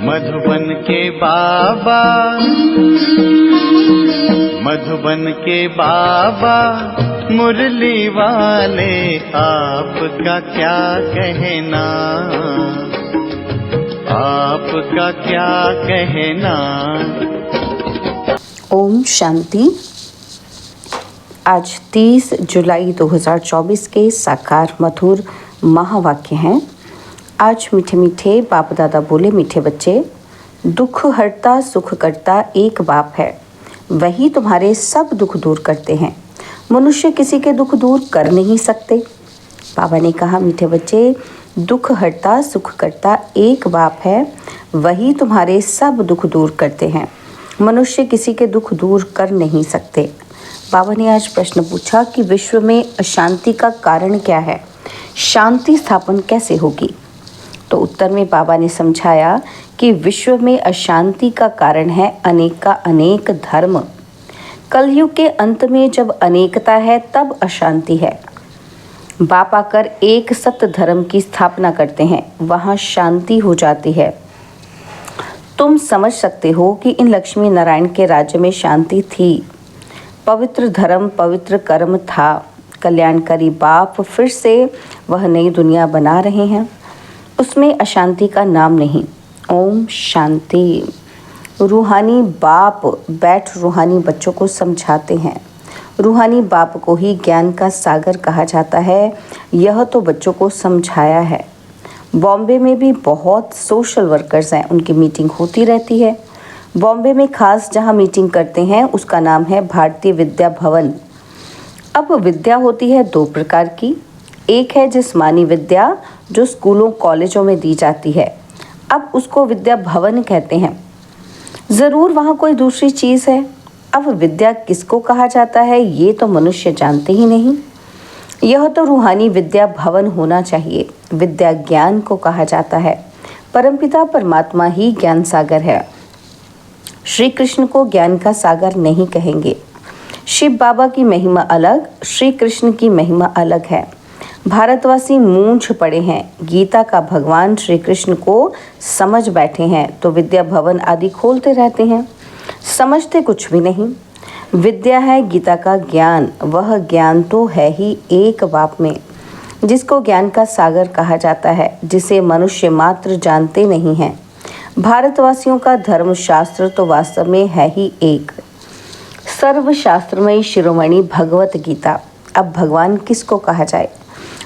मधुबन के बाबा, मधुबन के बाबा मुरली वाले, आपका क्या कहना, आपका क्या कहना। ओम शांति। आज 30 जुलाई 2024 के साकार मधुर महावाक्य हैं। आज मीठे मीठे बाप दादा बोले, मीठे बच्चे, दुख हरता सुख करता एक बाप है, वही तुम्हारे सब दुख दूर करते हैं। मनुष्य किसी के दुख दूर कर नहीं सकते। बाबा ने कहा, मीठे बच्चे, दुख हरता सुख करता एक बाप है, वही तुम्हारे सब दुख दूर करते हैं। मनुष्य किसी के दुख दूर कर नहीं सकते। बाबा ने आज प्रश्न पूछा कि विश्व में अशांति का कारण क्या है, शांति स्थापन कैसे होगी। तो उत्तर में बाबा ने समझाया कि विश्व में अशांति का कारण है अनेक का अनेक धर्म। कलयुग के अंत में जब अनेकता है तब अशांति है। बाप आकर एक सत्य धर्म की स्थापना करते हैं, वहाँ शांति हो जाती है। तुम समझ सकते हो कि इन लक्ष्मी नारायण के राज्य में शांति थी। पवित्र धर्म, पवित्र कर्म था। कल्याणकारी बाप फिर से वह नई दुनिया बना रहे हैं, उसमें अशांति का नाम नहीं। ओम शांति। रूहानी बाप बैठ रूहानी बच्चों को समझाते हैं। रूहानी बाप को ही ज्ञान का सागर कहा जाता है। यह तो बच्चों को समझाया है। बॉम्बे में भी बहुत सोशल वर्कर्स हैं, उनकी मीटिंग होती रहती है। बॉम्बे में खास जहां मीटिंग करते हैं उसका नाम है भारतीय विद्या भवन। अब विद्या होती है दो प्रकार की। एक है जिस्मानी विद्या जो स्कूलों कॉलेजों में दी जाती है, अब उसको विद्या भवन कहते हैं। ज़रूर वहाँ कोई दूसरी चीज़ है। अब विद्या किसको कहा जाता है ये तो मनुष्य जानते ही नहीं। यह तो रूहानी विद्या भवन होना चाहिए। विद्या ज्ञान को कहा जाता है। परमपिता परमात्मा ही ज्ञान सागर है। श्री कृष्ण को ज्ञान का सागर नहीं कहेंगे। शिव बाबा की महिमा अलग, श्री कृष्ण की महिमा अलग है। भारतवासी मूंछ पड़े हैं, गीता का भगवान श्री कृष्ण को समझ बैठे हैं तो विद्या भवन आदि खोलते रहते हैं, समझते कुछ भी नहीं। विद्या है गीता का ज्ञान, वह ज्ञान तो है ही एक बाप में, जिसको ज्ञान का सागर कहा जाता है, जिसे मनुष्य मात्र जानते नहीं हैं। भारतवासियों का धर्मशास्त्र तो वास्तव में है ही एक, सर्वशास्त्रमयी शिरोमणि भगवत गीता। अब भगवान किसको कहा जाए,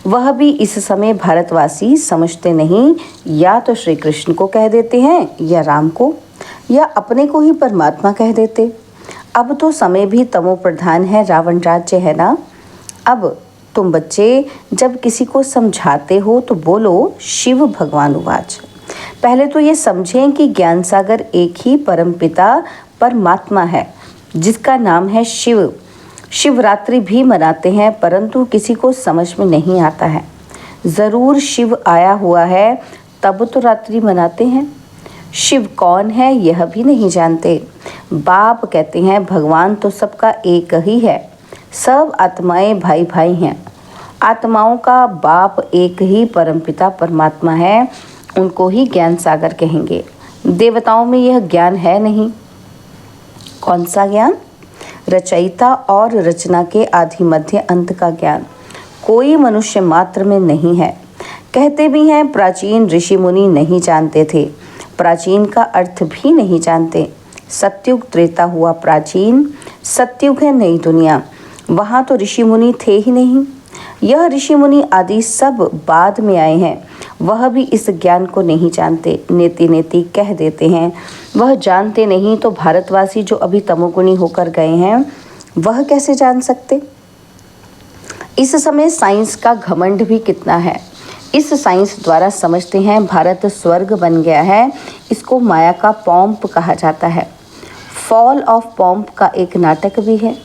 वह भी इस समय भारतवासी समझते नहीं। या तो श्री कृष्ण को कह देते हैं, या राम को, या अपने को ही परमात्मा कह देते। अब तो समय भी तमो प्रधान है, रावण राज्य है ना। अब तुम बच्चे जब किसी को समझाते हो तो बोलो शिव भगवान उवाच। पहले तो ये समझें कि ज्ञान सागर एक ही परमपिता परमात्मा है, जिसका नाम है शिव। शिवरात्रि भी मनाते हैं, परंतु किसी को समझ में नहीं आता है। ज़रूर शिव आया हुआ है तब तो रात्रि मनाते हैं। शिव कौन है यह भी नहीं जानते। बाप कहते हैं भगवान तो सबका एक ही है, सब आत्माएं भाई भाई हैं। आत्माओं का बाप एक ही परमपिता परमात्मा है, उनको ही ज्ञान सागर कहेंगे। देवताओं में यह ज्ञान है नहीं। कौन सा ज्ञान? रचयिता और रचना के आदि मध्य अंत का ज्ञान कोई मनुष्य मात्र में नहीं है। कहते भी हैं प्राचीन ऋषि मुनि नहीं जानते थे। प्राचीन का अर्थ भी नहीं जानते। सतयुग त्रेता हुआ प्राचीन, सतयुग है नई दुनिया, वहाँ तो ऋषि मुनि थे ही नहीं। यह ऋषि मुनि आदि सब बाद में आए हैं, वह भी इस ज्ञान को नहीं जानते। नेति नेति कह देते हैं, वह जानते नहीं तो भारतवासी जो अभी तमोगुणी होकर गए हैं वह कैसे जान सकते। इस समय साइंस का घमंड भी कितना है। इस साइंस द्वारा समझते हैं भारत स्वर्ग बन गया है, इसको माया का पॉम्प कहा जाता है। फॉल ऑफ पॉम्प का एक नाटक भी है।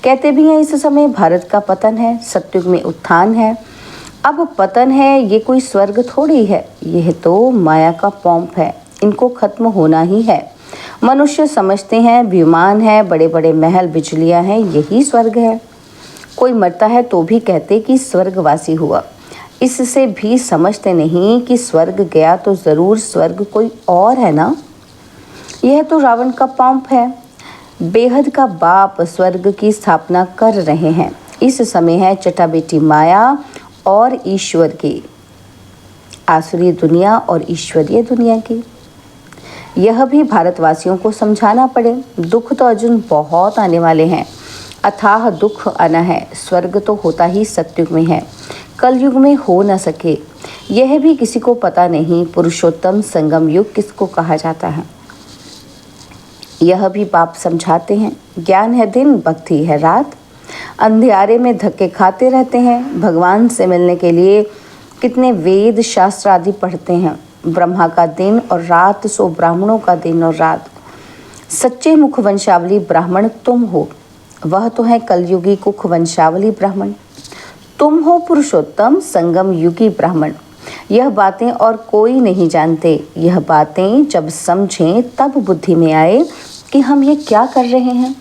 कहते भी हैं इस समय भारत का पतन है, सतयुग में उत्थान है। अब पतन है ये कोई स्वर्ग थोड़ी है, यह तो माया का पॉम्प है, इनको खत्म होना ही है। मनुष्य समझते हैं विमान है, बड़े बड़े महल बिजलियां हैं, यही स्वर्ग है। कोई मरता है तो भी कहते कि स्वर्गवासी हुआ। इससे भी समझते नहीं कि स्वर्ग गया तो ज़रूर स्वर्ग कोई और है ना। यह तो रावण का पंप है। बेहद का बाप स्वर्ग की स्थापना कर रहे हैं। इस समय है चटाबेटी माया और ईश्वर की, आसुरी दुनिया और ईश्वरीय दुनिया की। यह भी भारतवासियों को समझाना पड़े। दुख तो अर्जुन बहुत आने वाले हैं, अथाह दुख आना है। स्वर्ग तो होता ही सतयुग में है, कलयुग में हो न सके। यह भी किसी को पता नहीं पुरुषोत्तम संगम युग किसको कहा जाता है। यह भी बाप समझाते हैं। ज्ञान है दिन, भक्ति है रात। अंधियारे में धक्के खाते रहते हैं। भगवान से मिलने के लिए कितने वेद शास्त्र आदि पढ़ते हैं। ब्रह्मा का दिन और रात सो ब्राह्मणों का दिन और रात। सच्चे मुख वंशावली ब्राह्मण तुम हो, वह तो है कलयुगी कुख वंशावली ब्राह्मण। तुम हो पुरुषोत्तम संगम युगी ब्राह्मण। यह बातें और कोई नहीं जानते। यह बातें जब समझें तब बुद्धि में आए कि हम ये क्या कर रहे हैं।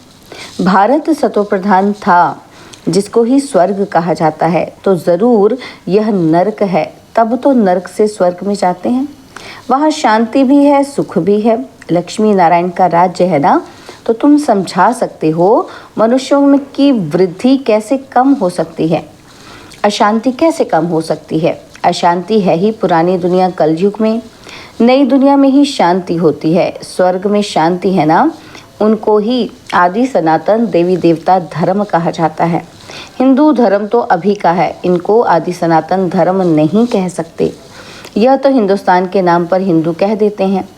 भारत सतोप्रधान था, जिसको ही स्वर्ग कहा जाता है, तो ज़रूर यह नरक है। तब तो नरक से स्वर्ग में जाते हैं। वहाँ शांति भी है, सुख भी है। लक्ष्मी नारायण का राज्य है ना, तो तुम समझा सकते हो मनुष्यों में की वृद्धि कैसे कम हो सकती है, अशांति कैसे कम हो सकती है। अशांति है ही पुरानी दुनिया कलयुग में, नई दुनिया में ही शांति होती है। स्वर्ग में शांति है ना, उनको ही आदि सनातन देवी देवता धर्म कहा जाता है। हिंदू धर्म तो अभी का है, इनको आदि सनातन धर्म नहीं कह सकते। यह तो हिंदुस्तान के नाम पर हिंदू कह देते हैं।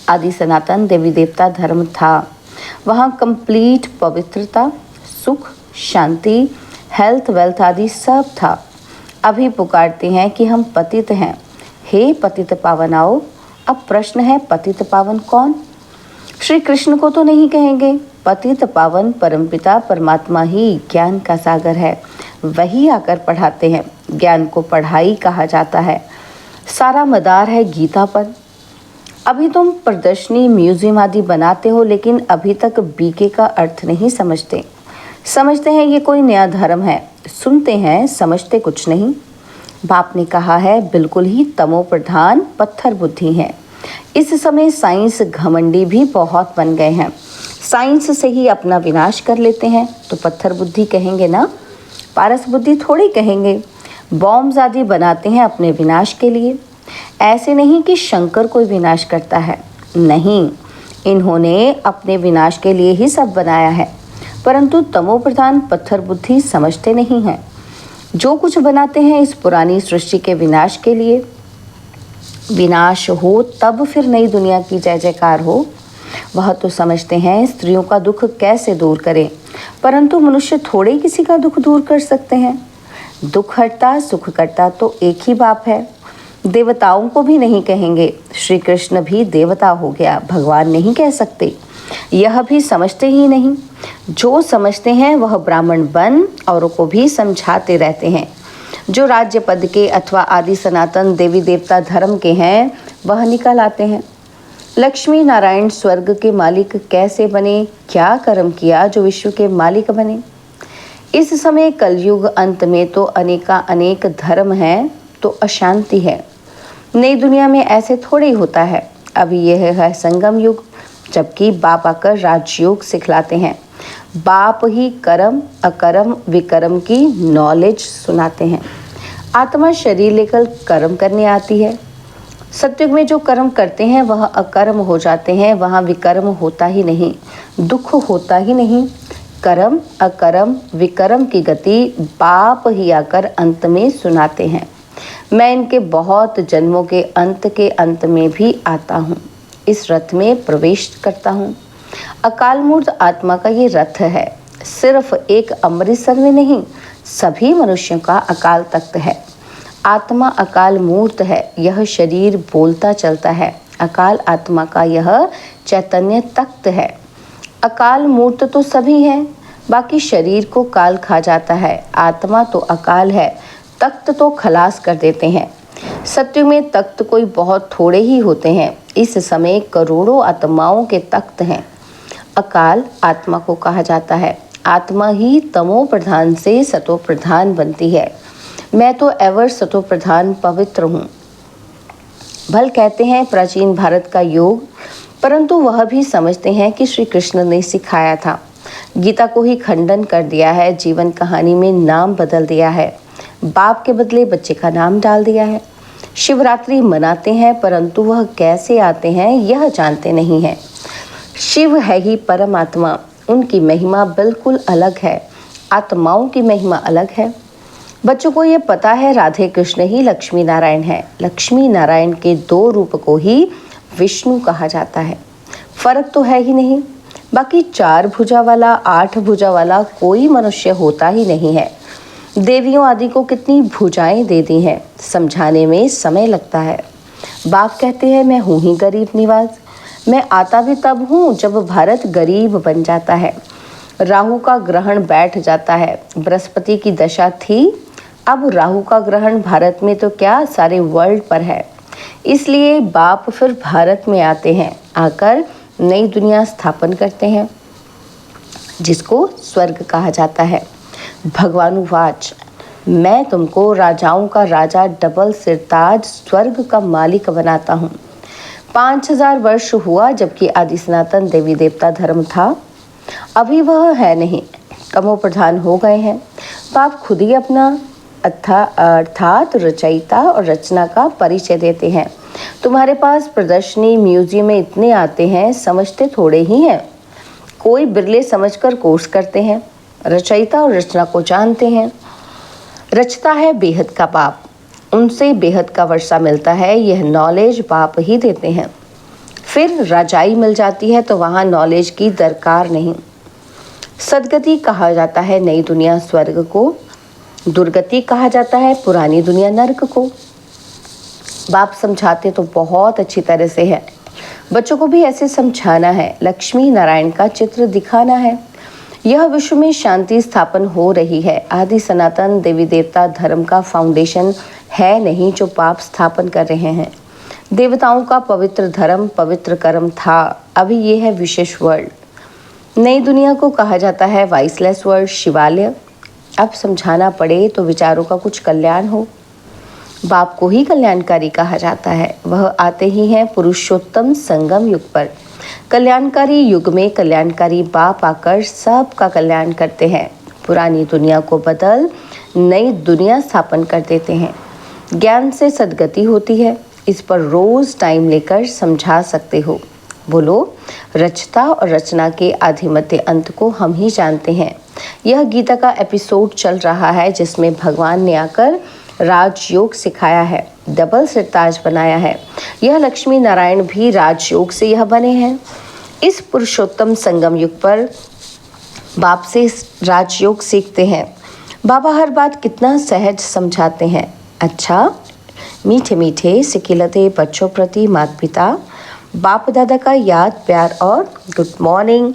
आदि सनातन देवी देवता धर्म था। वहाँ कंप्लीट पवित्रता, सुख, शांति, हेल्थ, वेल्थ आदि सब था। अभी पुकारते हैं कि हम पतित हैं। हे पतित पावन आओ। अब प्रश्न है, पतित पावन कौन? श्री कृष्ण को तो नहीं कहेंगे। पतित पावन परमपिता परमात्मा ही ज्ञान का सागर है। वही आकर पढ़ाते हैं। ज्ञान को पढ़ाई कहा जाता है। सारा मदार है गीता पर। अभी तुम प्रदर्शनी, म्यूजियम आदि बनाते हो, लेकिन अभी तक बीके का अर्थ नहीं समझते। समझते हैं ये कोई नया धर्म है, सुनते हैं, समझते कुछ नहीं। बाप ने कहा है बिल्कुल ही तमो प्रधान पत्थर बुद्धि है। इस समय साइंस घमंडी भी बहुत बन गए हैं। साइंस से ही अपना विनाश कर लेते हैं, तो पत्थर बुद्धि कहेंगे ना, पारस बुद्धि थोड़ी कहेंगे। बॉम्ब्स आदि बनाते हैं अपने विनाश के लिए। ऐसे नहीं कि शंकर कोई विनाश करता है, नहीं, इन्होंने अपने विनाश के लिए ही सब बनाया है। परंतु तमो प्रधान पत्थर बुद्धि समझते नहीं हैं। जो कुछ बनाते हैं इस पुरानी सृष्टि के विनाश के लिए। विनाश हो तब फिर नई दुनिया की जय जयकार हो। वह तो समझते हैं स्त्रियों का दुख कैसे दूर करें, परंतु मनुष्य थोड़े किसी का दुख दूर कर सकते हैं। दुख हरता सुख करता तो एक ही बाप है। देवताओं को भी नहीं कहेंगे। श्री कृष्ण भी देवता हो गया, भगवान नहीं कह सकते। यह भी समझते ही नहीं। जो समझते हैं वह ब्राह्मण बन औरों को भी समझाते रहते हैं। जो राज्य पद के अथवा आदि सनातन देवी देवता धर्म के हैं वह निकल आते हैं। लक्ष्मी नारायण स्वर्ग के मालिक कैसे बने, क्या कर्म किया जो विश्व के मालिक बने। इस समय कलयुग अंत में तो अनेक धर्म हैं, तो अशांति है। नई दुनिया में ऐसे थोड़े ही होता है। अभी यह है संगम युग, जबकि बाप आकर राजयोग सिखलाते हैं। बाप ही कर्म अकर्म विकर्म की नॉलेज सुनाते हैं। आत्मा शरीर लेकर कर्म करने आती है। सत्युग में जो कर्म करते हैं वह अकर्म हो जाते हैं, वहाँ विकर्म होता ही नहीं, दुख होता ही नहीं। कर्म अकर्म विकर्म की गति बाप ही आकर अंत में सुनाते हैं। मैं इनके बहुत जन्मों के अंत में भी आता हूँ, इस रथ में प्रवेश करता हूँ। अकाल मूर्त आत्मा का ये रथ है। सिर्फ एक अमृतसर में नहीं, सभी मनुष्यों का अकाल तख्त है। आत्मा अकाल मूर्त है। यह शरीर बोलता चलता है। अकाल आत्मा का यह चैतन्य तख्त है। अकाल मूर्त तो सभी हैं, बाकी शरीर को काल खा जाता है। आत्मा तो अकाल है, तख्त तो खलास कर देते हैं। सत्य में तख्त कोई बहुत थोड़े ही होते हैं। इस समय करोड़ों आत्माओं के तख्त हैं। अकाल आत्मा को कहा जाता है। आत्मा ही तमो प्रधान से सतो प्रधान बनती है। मैं तो एवर सतो प्रधान पवित्र हूँ। भल कहते हैं प्राचीन भारत का योग, परंतु वह भी समझते हैं कि श्री कृष्ण ने सिखाया था। गीता को ही खंडन कर दिया है, जीवन कहानी में नाम बदल दिया है, बाप के बदले बच्चे का नाम डाल दिया है। शिवरात्रि मनाते हैं, परंतु वह कैसे आते हैं यह जानते नहीं हैं। शिव है ही परमात्मा, उनकी महिमा बिल्कुल अलग है, आत्माओं की महिमा अलग है। बच्चों को ये पता है राधे कृष्ण ही लक्ष्मी नारायण है। लक्ष्मी नारायण के 2 रूप को ही विष्णु कहा जाता है। फर्क तो है ही नहीं। बाकी 4 भुजा वाला 8 भुजा वाला कोई मनुष्य होता ही नहीं है। देवियों आदि को कितनी भुजाएं दे दी हैं, समझाने में समय लगता है। बाप कहते हैं मैं हूँ ही गरीब निवाज, मैं आता भी तब हूँ जब भारत गरीब बन जाता है। राहु का ग्रहण बैठ जाता है। बृहस्पति की दशा थी, अब राहु का ग्रहण भारत में तो क्या सारे वर्ल्ड पर है। इसलिए बाप फिर भारत में आते हैं, आकर नई दुनिया स्थापन करते हैं, जिसको स्वर्ग कहा जाता है। भगवानुवाच, मैं तुमको राजाओं का राजा डबल सिरताज स्वर्ग का मालिक बनाता हूँ। 5000 वर्ष हुआ जबकि आदि सनातन देवी देवता धर्म था, अभी वह है नहीं, तमो प्रधान हो गए हैं। बाप खुद ही अपना अर्थात रचयिता और रचना का परिचय देते हैं। तुम्हारे पास प्रदर्शनी म्यूजियम में इतने आते हैं, समझते थोड़े ही हैं। कोई बिरले समझकर कोर्स करते हैं, रचयिता और रचना को जानते हैं। रचता है बेहद का बाप, उनसे बेहद का वर्षा मिलता है, यह नॉलेज बाप ही देते हैं। फिर राजाई मिल जाती है तो वहाँ नॉलेज की दरकार नहीं। सदगति कहा जाता है नई दुनिया स्वर्ग को, दुर्गति कहा जाता है पुरानी दुनिया नर्क को। बाप समझाते तो बहुत अच्छी तरह से है, बच्चों को भी ऐसे समझाना है, लक्ष्मी नारायण का चित्र दिखाना है। यह विश्व में शांति स्थापन हो रही है। आदि सनातन देवी देवता धर्म का फाउंडेशन है नहीं जो बाप स्थापन कर रहे हैं। देवताओं का पवित्र धर्म पवित्र कर्म था, अभी ये है विशेष वर्ल्ड। नई दुनिया को कहा जाता है वाइसलेस वर्ल्ड, शिवालय। अब समझाना पड़े तो विचारों का कुछ कल्याण हो। बाप को ही कल्याणकारी कहा जाता है, वह आते ही हैं पुरुषोत्तम संगम युग पर। कल्याणकारी युग में कल्याणकारी बाप आकर सबका कल्याण करते हैं। पुरानी दुनिया को बदल नई दुनिया स्थापन कर देते हैं। ज्ञान से सद्गति होती है, इस पर रोज टाइम लेकर समझा सकते हो। बोलो, रचता और रचना के आदि मध्य अंत को हम ही जानते हैं। यह गीता का एपिसोड चल रहा है जिसमें भगवान ने आकर राजयोग सिखाया है, डबल सिरताज बनाया है। यह लक्ष्मी नारायण भी राजयोग से यह बने हैं। इस पुरुषोत्तम संगम युग पर बाप से राजयोग सीखते हैं। बाबा हर बात कितना सहज समझाते हैं। अच्छा, मीठे मीठे सिकिलते बच्चों प्रति माता पिता बाप दादा का याद प्यार और गुड मॉर्निंग।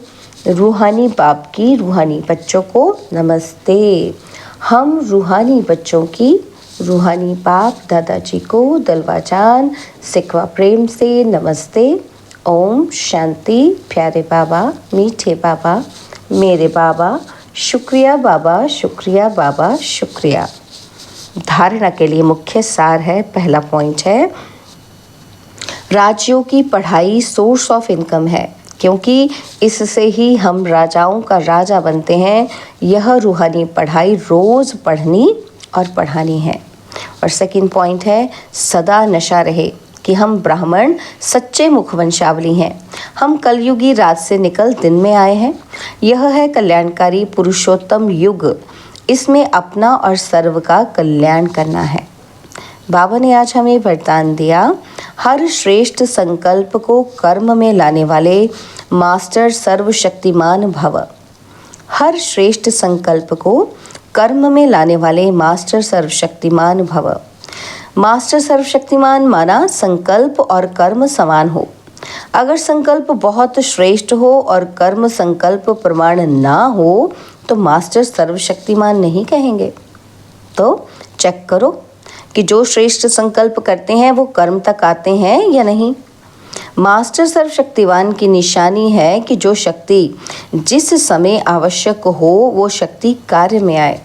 रूहानी बाप की रूहानी बच्चों को नमस्ते। हम रूहानी बच्चों की रूहानी बाप दादाजी को दिलवाजान सिकवा प्रेम से नमस्ते। ओम शांति। प्यारे बाबा, मीठे बाबा, मेरे बाबा, शुक्रिया बाबा, शुक्रिया बाबा, शुक्रिया। धारणा के लिए मुख्य सार है, पहला पॉइंट है, राजयोग की पढ़ाई सोर्स ऑफ इनकम है, क्योंकि इससे ही हम राजाओं का राजा बनते हैं। यह रूहानी पढ़ाई रोज पढ़नी और पढ़ानी है। और सेकंड पॉइंट है, सदा नशा रहे कि हम ब्राह्मण सच्चे मुखवंशावली हैं। हम कलयुगी रात से निकल दिन में आए हैं। यह है कल्याणकारी पुरुषोत्तम युग, इसमें अपना और सर्व का कल्याण करना है। बाबा ने आज हमें वरदान दिया, हर श्रेष्ठ संकल्प को कर्म में लाने वाले मास्टर सर्वशक्तिमान भव। हर श्रेष्ठ संकल्प को कर्म में लाने वाले मास्टर सर्वशक्तिमान भव। मास्टर सर्वशक्तिमान माना संकल्प और कर्म समान हो। अगर संकल्प बहुत श्रेष्ठ हो और कर्म संकल्प प्रमाण ना हो तो मास्टर सर्वशक्तिमान नहीं कहेंगे। तो चेक करो कि जो श्रेष्ठ संकल्प करते हैं वो कर्म तक आते हैं या नहीं। मास्टर सर्वशक्तिवान की निशानी है कि जो शक्ति जिस समय आवश्यक हो वो शक्ति कार्य में आए।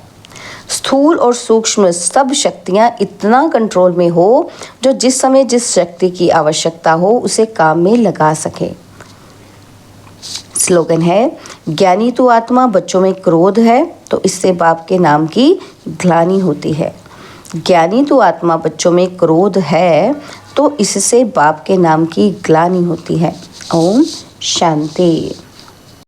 स्थूल और सूक्ष्म सब शक्तियाँ इतना कंट्रोल में हो जो जिस समय जिस शक्ति की आवश्यकता हो उसे काम में लगा सके। स्लोगन है, ज्ञानी तो आत्मा बच्चों में क्रोध है तो इससे बाप के नाम की ग्लानि होती है। ज्ञानी तो आत्मा बच्चों में क्रोध है तो इससे बाप के नाम की ग्लानि होती है। ओम शांति।